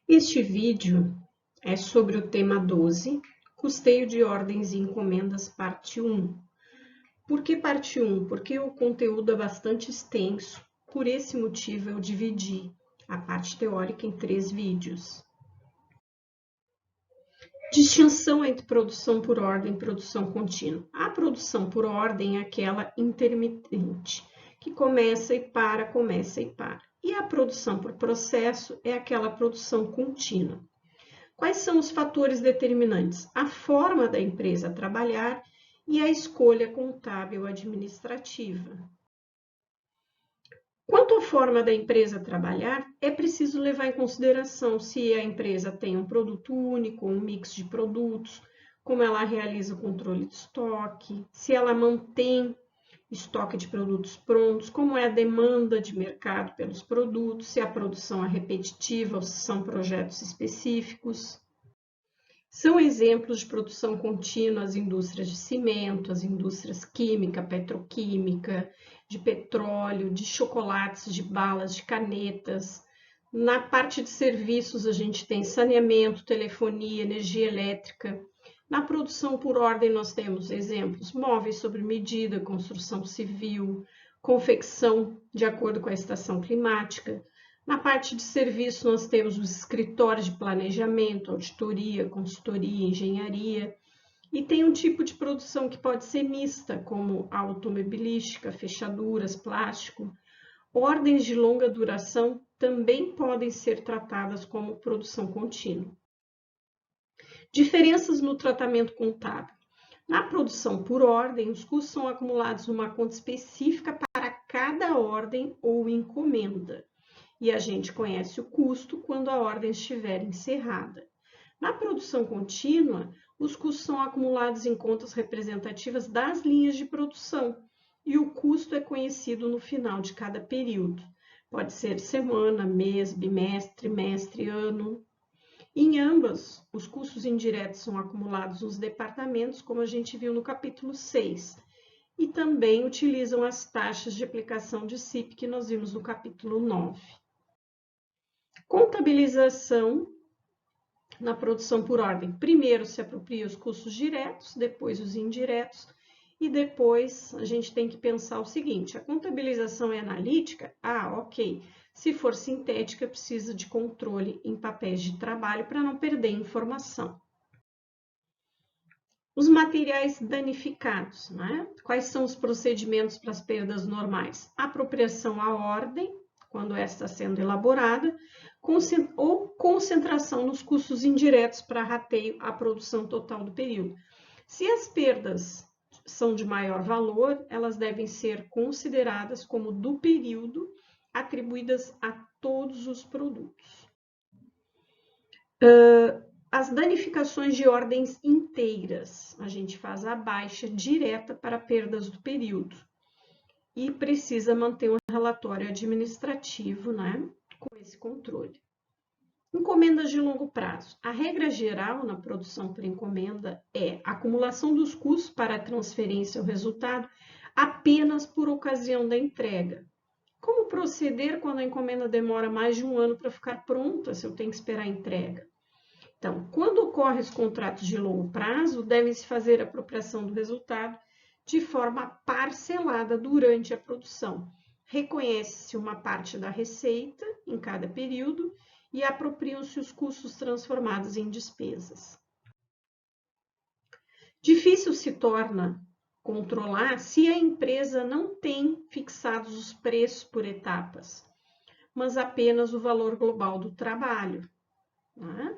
Este vídeo é sobre o tema 12, custeio de ordens e encomendas, parte 1. Por que parte 1? Porque o conteúdo é bastante extenso, por esse motivo eu dividi a parte teórica em 3 vídeos. Distinção entre produção por ordem e produção contínua. A produção por ordem é aquela intermitente, que começa e para, começa e para. E a produção por processo é aquela produção contínua. Quais são os fatores determinantes? A forma da empresa trabalhar e a escolha contábil administrativa. Quanto à forma da empresa trabalhar, é preciso levar em consideração se a empresa tem um produto único, um mix de produtos, como ela realiza o controle de estoque, se ela mantém estoque de produtos prontos, como é a demanda de mercado pelos produtos, se a produção é repetitiva ou se são projetos específicos. São exemplos de produção contínua as indústrias de cimento, as indústrias química, petroquímica, de petróleo, de chocolates, de balas, de canetas. Na parte de serviços, a gente tem saneamento, telefonia, energia elétrica. Na produção por ordem, nós temos exemplos: móveis sob medida, construção civil, confecção de acordo com a estação climática. Na parte de serviço, nós temos os escritórios de planejamento, auditoria, consultoria, engenharia. E tem um tipo de produção que pode ser mista, como automobilística, fechaduras, plástico. Ordens de longa duração também podem ser tratadas como produção contínua. Diferenças no tratamento contábil. Na produção por ordem, os custos são acumulados numa conta específica para cada ordem ou encomenda. E a gente conhece o custo quando a ordem estiver encerrada. Na produção contínua, os custos são acumulados em contas representativas das linhas de produção e o custo é conhecido no final de cada período. Pode ser semana, mês, bimestre, trimestre, ano. Em ambas, os custos indiretos são acumulados nos departamentos, como a gente viu no capítulo 6, e também utilizam as taxas de aplicação de CIP que nós vimos no capítulo 9. Contabilização na produção por ordem. Primeiro se apropria os custos diretos, depois os indiretos, e depois a gente tem que pensar o seguinte: a contabilização é analítica? Ah, ok. Se for sintética, precisa de controle em papéis de trabalho para não perder informação. Os materiais danificados, né? Quais são os procedimentos para as perdas normais? Apropriação à ordem, quando esta está sendo elaborada, ou concentração nos custos indiretos para rateio à produção total do período. Se as perdas são de maior valor, elas devem ser consideradas como do período, atribuídas a todos os produtos. As danificações de ordens inteiras, a gente faz a baixa direta para perdas do período e precisa manter um relatório administrativo, né, com esse controle. Encomendas de longo prazo. A regra geral na produção por encomenda é a acumulação dos custos para a transferência ao resultado apenas por ocasião da entrega. Como proceder quando a encomenda demora mais de um ano para ficar pronta, se eu tenho que esperar a entrega? Então, quando ocorrem os contratos de longo prazo, deve-se fazer a apropriação do resultado de forma parcelada durante a produção. Reconhece-se uma parte da receita em cada período e apropriam-se os custos transformados em despesas. Difícil se torna controlar se a empresa não tem fixados os preços por etapas, mas apenas o valor global do trabalho, né?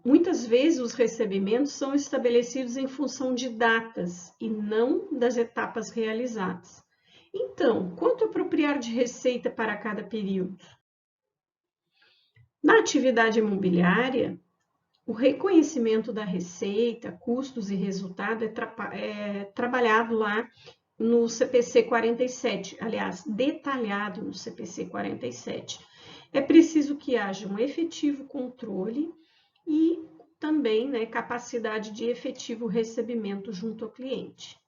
Muitas vezes os recebimentos são estabelecidos em função de datas e não das etapas realizadas. Então, quanto apropriar de receita para cada período? Na atividade imobiliária, o reconhecimento da receita, custos e resultado é trabalhado lá no CPC 47, aliás, detalhado no CPC 47. É preciso que haja um efetivo controle e também, né, capacidade de efetivo recebimento junto ao cliente.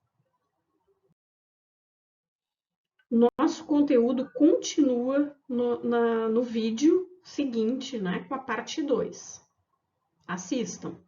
Nosso conteúdo continua no vídeo seguinte, né, com a parte 2. Assistam!